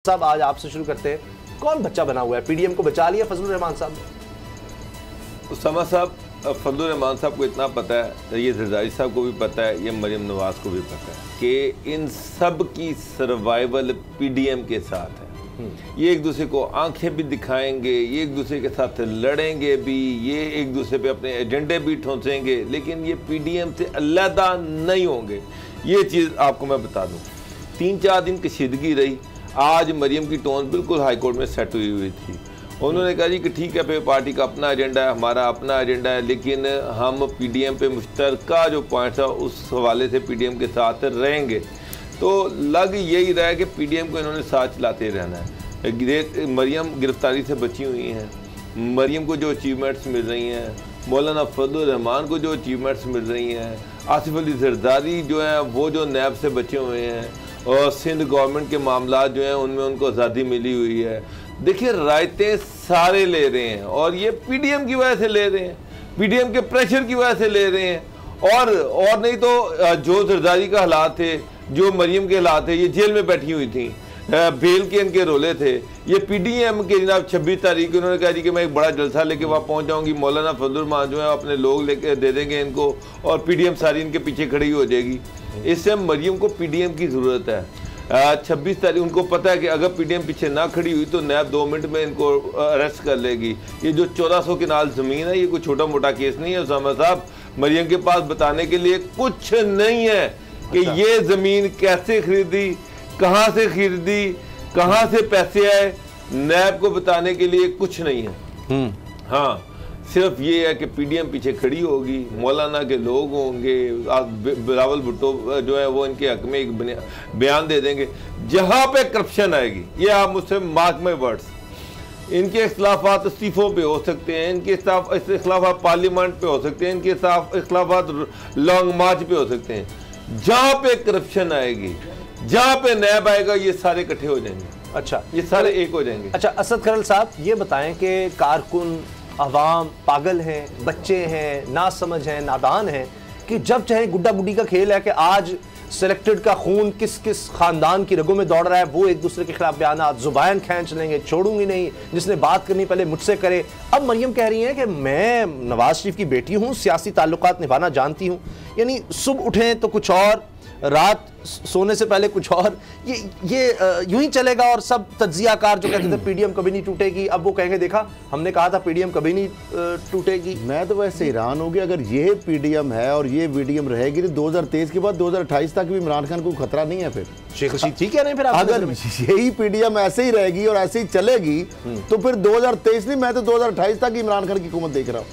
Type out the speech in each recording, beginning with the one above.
साहब आज आपसे शुरू करते हैं, कौन बच्चा बना हुआ है? पीडीएम को बचा लिया फजलुर रहमान साहब ने? उसामा साहब, फजलुर रहमान साहब को इतना पता है, ये जरदारी साहब को भी पता है, ये मरियम नवाज को भी पता है कि इन सब की सर्वाइवल पीडीएम के साथ है। ये एक दूसरे को आंखें भी दिखाएंगे, ये एक दूसरे के साथ लड़ेंगे भी, ये एक दूसरे पे अपने एजेंडे भी ठोंसेंगे, लेकिन ये पीडीएम से अलहदा नहीं होंगे। ये चीज़ आपको मैं बता दूं, 3-4 दिन कशीदगी रही। आज मरियम की टोन बिल्कुल हाई कोर्ट में सेट हुई थी। उन्होंने कहा जी कि ठीक है, पे पार्टी का अपना एजेंडा है, हमारा अपना एजेंडा है, लेकिन हम पीडीएम पे मुश्तरका जो पॉइंट था उस हवाले से पीडीएम के साथ रहेंगे। तो लग यही रहा है कि पीडीएम को इन्होंने साथ चलाते रहना है। मरियम गिरफ्तारी से बची हुई हैं, मरियम को जो अचीवमेंट्स मिल रही हैं, मौलाना फजलुर रहमान को जो अचीवमेंट्स मिल रही हैं, आसिफ अली जरदारी जो हैं वो जो नैब से बचे हुए हैं, और सिंध गवर्नमेंट के मामला जो हैं उनमें उनको आज़ादी मिली हुई है। देखिए, रायतें सारे ले रहे हैं और ये पीडीएम की वजह से ले रहे हैं, पीडीएम के प्रेशर की वजह से ले रहे हैं। और नहीं तो जो जरदारी का हालात थे, जो मरियम के हालात थे, ये जेल में बैठी हुई थी, बेल के इनके रोले थे। ये पीडीएम के जनाब 26 तारीख उन्होंने कहा जी कि मैं एक बड़ा जलसा लेके वहाँ पहुँच जाऊँगी, मौलाना फजलुर रहमान जो है अपने लोग लेके दे देंगे इनको और पीडीएम सारी इनके पीछे खड़ी हो जाएगी। इससे मरियम को पीडीएम की ज़रूरत है। 26 तारीख उनको पता है कि अगर पीडीएम पीछे ना खड़ी हुई तो नैब 2 मिनट में इनको अरेस्ट कर लेगी। ये जो 1400 किनाल ज़मीन है, ये कोई छोटा मोटा केस नहीं है उसामा साहब। मरियम के पास बताने के लिए कुछ नहीं है कि ये ज़मीन कैसे खरीदी, कहाँ से खरीदी, कहाँ से पैसे आए, नैब को बताने के लिए कुछ नहीं है। हाँ, सिर्फ ये है कि पीडीएम पीछे खड़ी होगी, मौलाना के लोग होंगे, बिलावल भुट्टो जो है वो इनके हक में एक बयान दे देंगे। जहाँ पे करप्शन आएगी, ये आप मुझसे मार्क माई वर्ड्स, इनके खिलाफात इस्तीफों पे हो सकते हैं, इनके खिलाफात पार्लियामेंट पे हो सकते हैं, इनके खिलाफात लॉन्ग मार्च पे हो सकते हैं। जहाँ पे करप्शन आएगी, जहाँ पे नैब आएगा, ये सारे इकट्ठे हो जाएंगे। अच्छा, ये सारे एक हो जाएंगे। अच्छा, असद खरल साहब ये बताएं कि कारकुन अवाम पागल हैं, बच्चे हैं, ना समझ हैं, नादान हैं कि जब चाहे गुड्डा गुड्डी का खेल है कि आज सिलेक्टेड का खून किस किस खानदान की रगों में दौड़ रहा है, वो एक दूसरे के खिलाफ बयान जुबान खींच लेंगे, छोड़ूंगी नहीं, जिसने बात करनी पहले मुझसे करे। अब मरियम कह रही हैं कि मैं नवाज शरीफ की बेटी हूँ, सियासी ताल्लुकात निभाना जानती हूँ। यानी सुबह उठें तो कुछ और, रात सोने से पहले कुछ और, ये यूं ही चलेगा। और सब तज्जियाकार जो कहते थे पीडीएम कभी नहीं टूटेगी, अब वो कहेंगे देखा हमने कहा था पीडीएम कभी नहीं टूटेगी। मैं तो वैसे हैरान हो गया, अगर ये पीडीएम है और ये वीडीएम रहेगी तो 2023 के बाद 2028 तक भी इमरान खान को खतरा नहीं है। फिर शेख रशीद ठीक है नहीं, फिर अगर यही पीडीएम ऐसे ही रहेगी और ऐसे ही चलेगी तो फिर 2023 नहीं, मैं तो 2028 तक इमरान खान की हुकूमत देख रहा हूँ।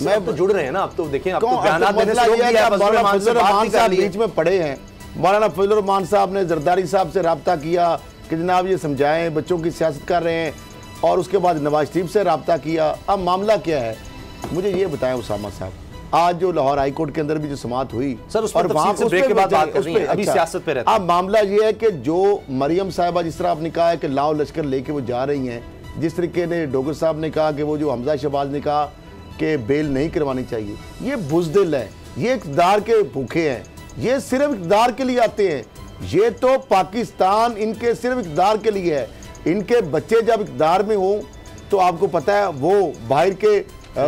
मैं तो जुड़ रहे हैं ना, अब तो देखें, अब तो मौलाना फजलुर रहमान साहब बीच में पड़े हैं। मौलाना फजलुर रहमान साहब ने जरदारी साहब से रब्ता किया कि जनाब ये समझाएं, बच्चों की सियासत कर रहे हैं, और उसके बाद नवाज शरीफ से रब्ता किया। अब मामला क्या है, मुझे ये बताएं उसामा साहब, आज जो लाहौर हाई कोर्ट के अंदर भी जो समाअत हुई सर, उस पर वहां ब्रेक के बाद बात कर रही हैं, अभी सियासत पे रहते हैं। अब मामला ये है कि जो मरियम साहिबा जिस तरह आपने कहा है कि लाओ लश्कर लेके वो जा रही हैं, जिस तरीके ने डोगर साहब ने कहा कि वो जो हमजा शहबाज ने कहा कि बेल नहीं करवानी चाहिए, ये बुज़दिल है, ये इक़्तिदार के भूखे हैं, ये सिर्फ इक़्तिदार के लिए आते हैं। ये तो पाकिस्तान इनके सिर्फ इक़्तिदार के लिए है। इनके बच्चे जब इक़्तिदार में हों तो आपको पता है वो बाहर के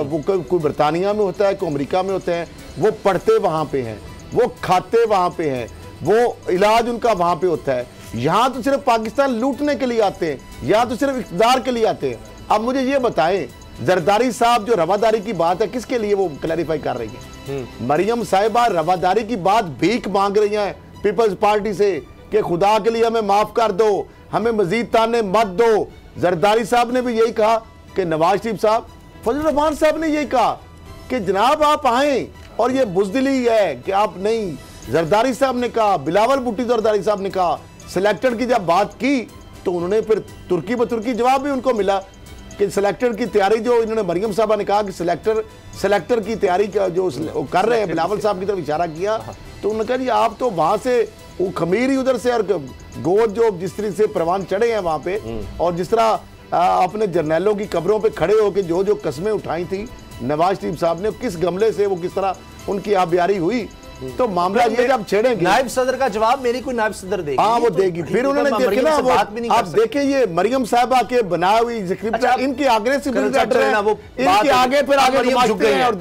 वो कोई बरतानिया में होता है, कोई अमेरिका में होते हैं, वो पढ़ते वहाँ पे हैं, वो खाते वहाँ पे हैं, वो इलाज उनका वहाँ पे होता है। यहाँ तो सिर्फ पाकिस्तान लूटने के लिए आते हैं, यहाँ तो सिर्फ इक़्तिदार के लिए आते हैं। अब मुझे ये बताएं, जरदारी साहब जो रवादारी की बात है किसके लिए वो क्लैरिफाई कर रही है? मरियम साहिबा रवादारी की बात भीख मांग रही हैं पीपल्स पार्टी से कि खुदा के लिए हमें माफ कर दो, हमें मजीद ताने मत दो। जरदारी साहब ने भी यही कहा कि नवाज शरीफ साहब, फजलुर रहमान साहब ने यही कहा कि जनाब आप आए, और ये बुज़दिली है कि आप नहीं। जरदारी साहब ने कहा, बिलावल भुट्टो जरदारी साहब ने कहा, सिलेक्टेड की जब बात की तो उन्होंने फिर तुर्की ब तुर्की जवाब भी उनको मिला कि सिलेक्टर की तैयारी जो इन्होंने मरियम साहबा ने कहा कि सिलेक्टर की तैयारी जो कर रहे हैं, बिलावल साहब की तरफ इशारा किया, तो उन्होंने कहा जी आप तो वहाँ से वो खमीर ही उधर से, और गोद जो जिस तरह से परवान चढ़े हैं वहाँ पे, और जिस तरह अपने जर्नैलों की कब्रों पे खड़े होकर जो कस्में उठाई थी नवाज शरीफ साहब ने, किस गमले से वो किस तरह उनकी आबियारी हुई, तो मामला ये जब छेड़ेंगे, नायब सदर का जवाब मेरी कोई नायब सदर देगी। हाँ वो देगी। फिर उन्होंने देखे ना वो, आप देखें ये मरियम साहबा के बनाए हुई इनके आगे से इनके आगे फिर आगे झुक गए हैं। और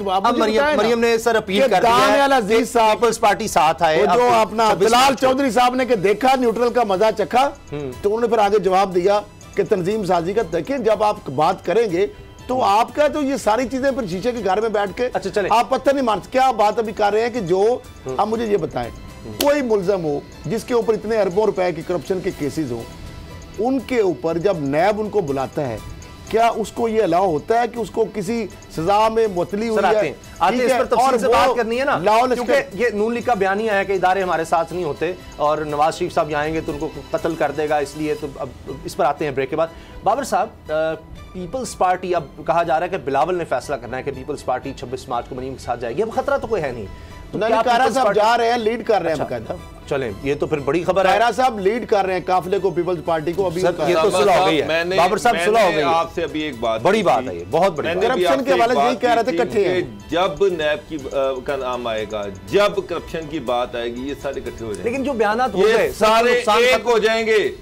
मरियम ने सर अपील कर दी है अजीज साहब पीपल्स पार्टी साथ आए, जो अपना बिलाल चौधरी साहब ने देखा न्यूट्रल का मजा चखा, तो उन्होंने फिर आगे जवाब दिया कि तंजीम साजी का। देखिए जब आप बात करेंगे तो आपका तो ये सारी चीजें फिर शीशे के घर में बैठ के आप पत्थर नहीं मारते। क्या बात अभी कर रहे हैं कि जो आप मुझे ये बताएं, कोई मुल्जम हो जिसके ऊपर इतने अरबों रुपए के करप्शन के केसेस हो, उनके ऊपर जब नैब उनको बुलाता है, क्या उसको ये अलाउ होता है कि उसको किसी सजा में मुअत्तली हुई है? इस पर तफसील से बात करनी है ना, क्योंकि ये नून लीग का बयानिया है कि इदारे हमारे साथ नहीं होते और नवाज शरीफ साहब आएंगे तो उनको कत्ल कर देगा, इसलिए तो अब इस पर आते हैं ब्रेक के बाद। बाबर साहब, पीपल्स पार्टी, अब कहा जा रहा है कि बिलावल ने फैसला करना है कि पीपल्स पार्टी 26 मार्च को मरीम के साथ जाएगी। अब खतरा तो कोई है नहीं, तो कायरा साहब जा रहे हैं, लीड कर रहे हैं। चलें, ये तो फिर बड़ी खबर है। कायरा साहब लीड कर रहे हैं काफिले को, पीपल्स पार्टी को। अभी ये तो सुलह हो गई है बाबर साहब, सुलह हो गई है। आपसे अभी एक बात, बड़ी बात है, ये बहुत बड़ी करप्शन के हवाले से यही कह रहे थे इकट्ठे हैं। जब नैब की का नाम आएगा, जब करप्शन की बात आएगी, ये सारे इकट्ठे हो जाएंगे। लेकिन जो बयानात हो गए सारे एक हो जाएंगे,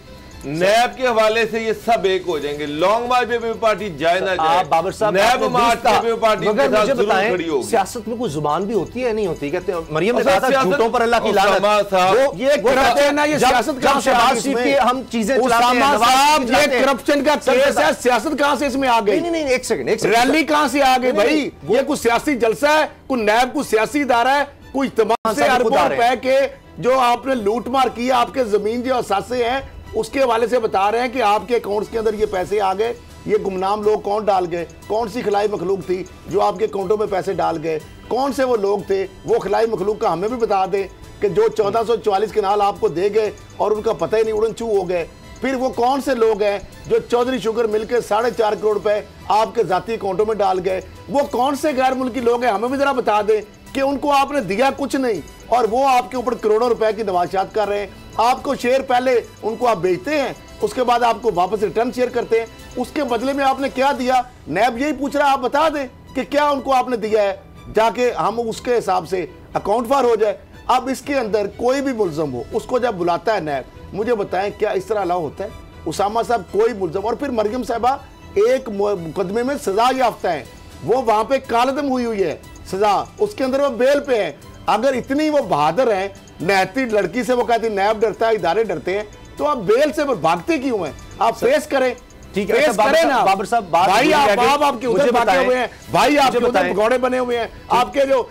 नैब के हवाले से ये सब एक हो जाएंगे। लॉन्ग मार्च पे भी पार्टी जाए ना जाए, बाबर साहब नैब मार्च पे भी पार्टी के साथ जरूर खड़ी होगी। सियासत में कोई जुबान भी होती है नहीं होती? कहते हैं मरियम ने कहा था झूठों पर अल्लाह की लानत। ये करप्शन है ना, ये सियासत का शहबाज शरीफ के हम चीजें चलाते हैं, ये करप्शन का केस है, सियासत कहां से इसमें आ गई? नहीं, एक सेकंड, रैली कहां से आ गई भाई? ये कोई सियासी जलसा है, कोई नैब को सियासी इदारा है, कोई इस्तेमाल से अरबों रुपए के जो आपने लूट मार की, आपके जमीन जो असासे हैं उसके हवाले से बता रहे हैं कि आपके अकाउंट्स के अंदर ये पैसे आ गए। ये गुमनाम लोग कौन डाल गए? कौन सी खिलाई मखलूक थी जो आपके अकाउंटों में पैसे डाल गए? कौन से वो लोग थे? वो खिलाई मखलूक का हमें भी बता दें कि जो 1444 कनाल आपको दे गए और उनका पता ही नहीं, उड़न छू हो गए। फिर वो कौन से लोग हैं जो चौधरी शुगर मिलकर 4.5 करोड़ रुपए आपके जाती अकाउंटों में डाल गए? वो कौन से गैर मुल्की लोग हैं? हमें भी जरा बता दें कि उनको आपने दिया कुछ नहीं और वो आपके ऊपर करोड़ों रुपए की नवाशात कर रहे हैं। आपको शेयर पहले उनको आप बेचते हैं, उसके बाद आपको वापस रिटर्न शेयर करते हैं, उसके बदले में आपने क्या दिया? नैब यही पूछ रहा है, आप बता दें कि क्या उनको आपने दिया है, जाके हम उसके हिसाब से अकाउंट फार हो जाए। अब इसके अंदर कोई भी मुल्जम हो, उसको जब बुलाता है नैब, मुझे बताएं क्या इस तरह अलाउ होता है? उसामा साहब कोई मुल्जम, और फिर मरियम साहबा एक मुकदमे में सजा याफ्ता है, वो वहां पे कालदम हुई है सजा, उसके अंदर वो बेल पे है। अगर इतनी वो बहादुर है, नहती लड़की से वो कहती नैब डरता है, इदारे डरते हैं, तो आप बेल से भागते क्यों हैं? आप फेस करें, ठीक है ना बाबर साहब। भाई आप आपके उधर भागे हुए हैं, भाई आपके उधर भगौड़े बने हुए हैं, आपके जो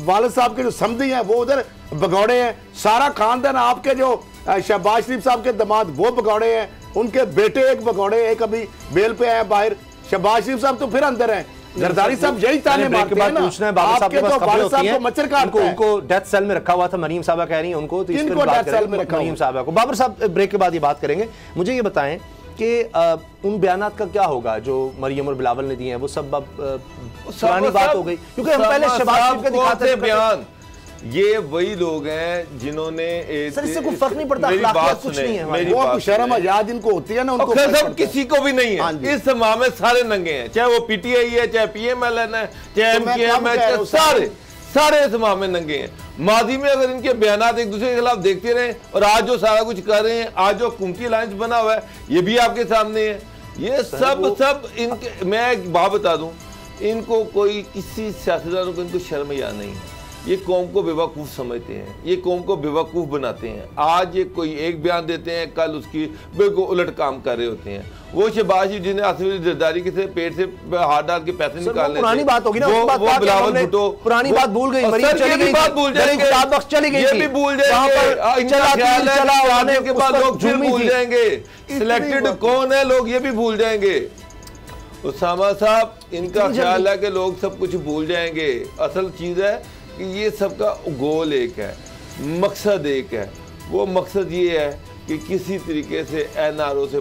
वालिद साहब के जो समधी हैं वो उधर भगौड़े हैं, सारा खानदान आपके जो शहबाज शरीफ साहब के दामाद वो भगौड़े हैं, उनके बेटे एक भगौड़े, एक अभी बेल पे हैं बाहर, शहबाज शरीफ साहब तो फिर अंदर हैं। जरदारी साहब यही ताने मारते हैं ना, पूछना है बाबर साहब के पास खबरें होती हैं, मच्छर काटते हैं। उनको डेथ सेल में रखा हुआ था, मरीम साहबा कह रही हैं उनको, तो इनको डेथ सेल में रखा मरीम साहबा को। बाबर साहब ब्रेक के बाद ये बात करेंगे। मुझे ये बताएं कि उन बयानात का क्या होगा जो मरियम और बिलावल ने दिए हैं? वो सब अब पुरानी बात हो गई, क्योंकि हम पहले शहबाज शरीफ के दिखाते बयान। ये वही लोग हैं जिन्होंने सर इससे कोई फर्क नहीं पड़ता, अखलाकियात कुछ नहीं है, वो शर्म हया इनको होती है ना, उनको सब किसी को भी नहीं है। इस समाज में सारे नंगे हैं, चाहे वो पीटीआई है, चाहे पीएमएलएन है, चाहे एमकेएम है, सारे इस समाज में नंगे हैं। माजी में अगर इनके बयानात एक दूसरे के खिलाफ देखते रहे और आज जो सारा कुछ कर रहे हैं, आज जो हुकूमती अलायंस बना हुआ है, ये भी आपके सामने है। ये सब इनके, मैं एक बात बता दूं, इनको कोई किसी सियासतदानों को इनको शर्म या नहीं है। ये कौम को बेवकूफ़ समझते हैं, ये कौम को बेवकूफ़ बनाते हैं। आज ये कोई एक बयान देते हैं, कल उसकी बिल्कुल उलट काम कर रहे होते हैं। वो शहबाज जिन्हें आसिफ जरदारी के पेट से हाथ डाल के पैसे निकालने, पुरानी बात होगी ना, वो बिलावल भुट्टो पुरानी बात भूल गई, बात भूल जाएंगे, ये भी भूल जाएंगे, के बाद लोग फिर भूल जाएंगे, सिलेक्टेड कौन है लोग ये भी भूल जाएंगे। उसामा साहब, इनका ख्याल है कि लोग सब कुछ भूल जाएंगे। असल चीज़ है कि ये सबका गोल एक है, मकसद एक है। वो मकसद ये है कि किसी तरीके से एनआरओ से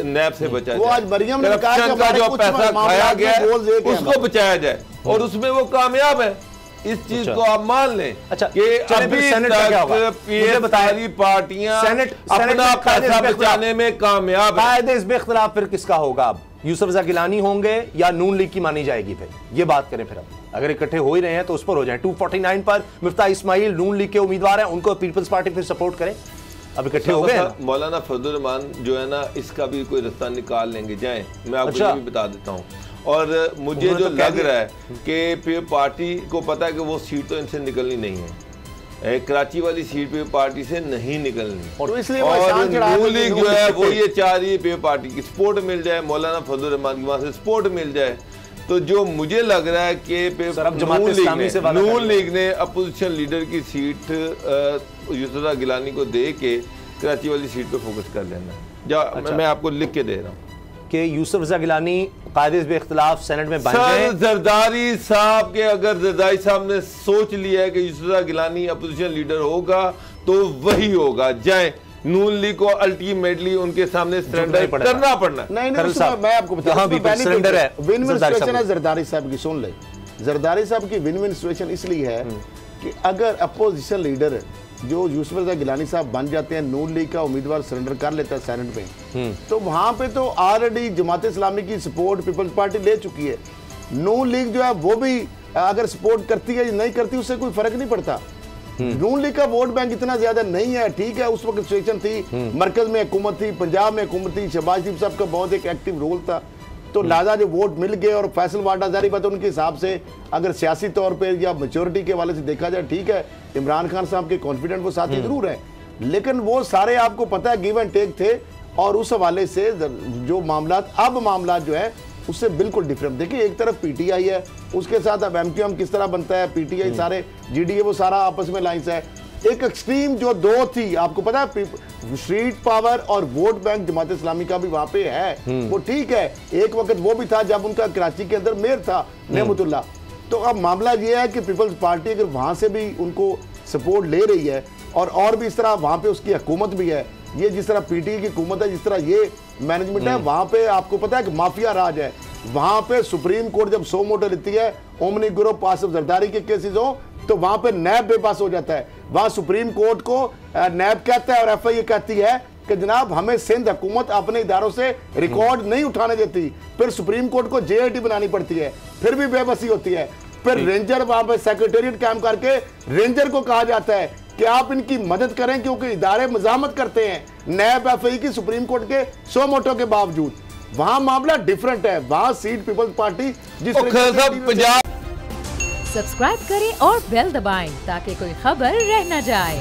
नैब से बचा जाए, आज मरियम ने कहा कि का जो पैसा खाया गया है उसको बचाया जाए, और उसमें वो कामयाब है। इस चीज को आप मान लें। अच्छा, कि अभी तक सारी पार्टियां अपना पैसा बचाने में कामयाब है। इसमें इख्तिलाफ फिर किसका होगा? अब यूसुफ रज़ा गिलानी होंगे या नून लीग की मानी जाएगी? फिर ये बात करें फिर अब अगर इकट्ठे हो ही रहे हैं तो उस पर हो जाए। 249 पर मिफ्ता इस्माइल नून लीग के उम्मीदवार हैं, उनको पीपल्स पार्टी फिर सपोर्ट करें। अब इकट्ठे हो गए। मौलाना फजलुर रहमान जो है ना, इसका भी कोई रास्ता निकाल लेंगे, जाएं। मैं आपको ये भी बता देता हूँ। और मुझे जो लग रहा है कि पीपल्स पार्टी को पता है कि वो सीट तो इनसे निकलनी नहीं है, कराची वाली सीट पे पार्टी से नहीं निकलनी, और इसलिए नून लीग जो है वो ये चाह रही है पे पार्टी की सपोर्ट मिल जाए, मौलाना फजलुर रहमान की वहां से सपोर्ट मिल जाए। तो जो मुझे लग रहा है कि नून लीग ने अपोजिशन लीडर की सीट यूसुफ गिलानी को दे के कराची वाली सीट पे फोकस कर लेना। अच्छा। मैं आपको लिख के दे रहा हूँ कि यूसुफ रज़ा गिलानी कायदे पे इख्तिलाफ सेनेट में बन गए। जरदारी साहब के, अगर जरदारी साहब ने सोच लिया है कि यूसुफ रज़ा गिलानी अपोजिशन लीडर होगा तो वही होगा, जाए नून लीग को अल्टीमेटली उनके सामने सरेंडर करना पड़ना। नहीं, मैं आपको बता रहा हूं, विन विन सिचुएशन है जरदारी साहब की। सुन ले, जरदारी साहब की विन विन सिचुएशन इसलिए है कि अगर अपोजिशन लीडर जो यूसुफ रज़ा गिलानी साहब बन जाते हैं, नून लीग का उम्मीदवार सरेंडर कर लेता है सेनेट में, तो वहां पे तो ऑलरेडी जमात इस्लामी की सपोर्ट पीपल्स पार्टी ले चुकी है। नून लीग जो है वो भी अगर सपोर्ट करती है या नहीं करती उससे कोई फर्क नहीं पड़ता। नून लीग का वोट बैंक इतना ज्यादा नहीं है, ठीक है। उस वक्त सिचुएशन थी, मरकज में हुकूमत थी, पंजाब में हुकूमत थी, शहबाज शरीफ साहब का बहुत एक एक्टिव रोल था, तो लिहाजा जो वोट मिल गए। और फैसल वाडा जारी बात उनके हिसाब से अगर सियासी तौर पे या मेच्योरिटी के वाले से देखा जाए, ठीक है, इमरान खान साहब के कॉन्फिडेंट वो साथी जरूर है, लेकिन वो सारे आपको पता है गिव एंड टेक थे। और उस हवाले से जो मामला अब मामला जो है उससे बिल्कुल डिफरेंट। देखिए, एक तरफ पीटीआई है, उसके साथ अब एमक्यूएम किस तरह बनता है, पीटीआई सारे जीडीए वो सारा आपस में लाइंस है। एक एक्सट्रीम जो दो थी, आपको पता है, स्ट्रीट पावर और वोट बैंक जमात इस्लामी का भी वहां पे है, वो ठीक है। एक वक्त वो भी था जब उनका कराची के अंदर मेयर था नेमतुल्लाह। तो अब मामला ये है कि पीपल्स पार्टी अगर वहां से भी उनको सपोर्ट ले रही है और भी इस तरह वहां पे उसकी हुकूमत भी है, ये जिस तरह पीटीआई की हुकूमत है, जिस तरह ये मैनेजमेंट है, वहां पे आपको पता है कि माफिया राज है। वहां पे सुप्रीम कोर्ट जब 100 मोटर लेती है, ओमनी ग्रुप आसिफ जरदारी के केसेस हो, तो वहां पे नैब बेपास हो जाता है। वहां सुप्रीम कोर्ट को नैब कहता है और एफआईए कहती है कि जनाब हमें सिंध हुकूमत अपने इदारों से रिकॉर्ड नहीं उठाने देती, फिर सुप्रीम कोर्ट को जेआईटी बनानी पड़ती है, फिर भी बेबसी होती है। फिर रेंजर वहां पे सेक्रेटेरिएट काम करके रेंजर को कहा जाता है कि आप इनकी मदद करें क्योंकि इदारे मजामत करते हैं नैब एफआई की सुप्रीम कोर्ट के 100 मोटों के बावजूद। वहां मामला डिफरेंट है, वहां सीट पीपल्स पार्टी जिस सब्सक्राइब करें और बेल दबाएं ताकि कोई खबर रह न जाए।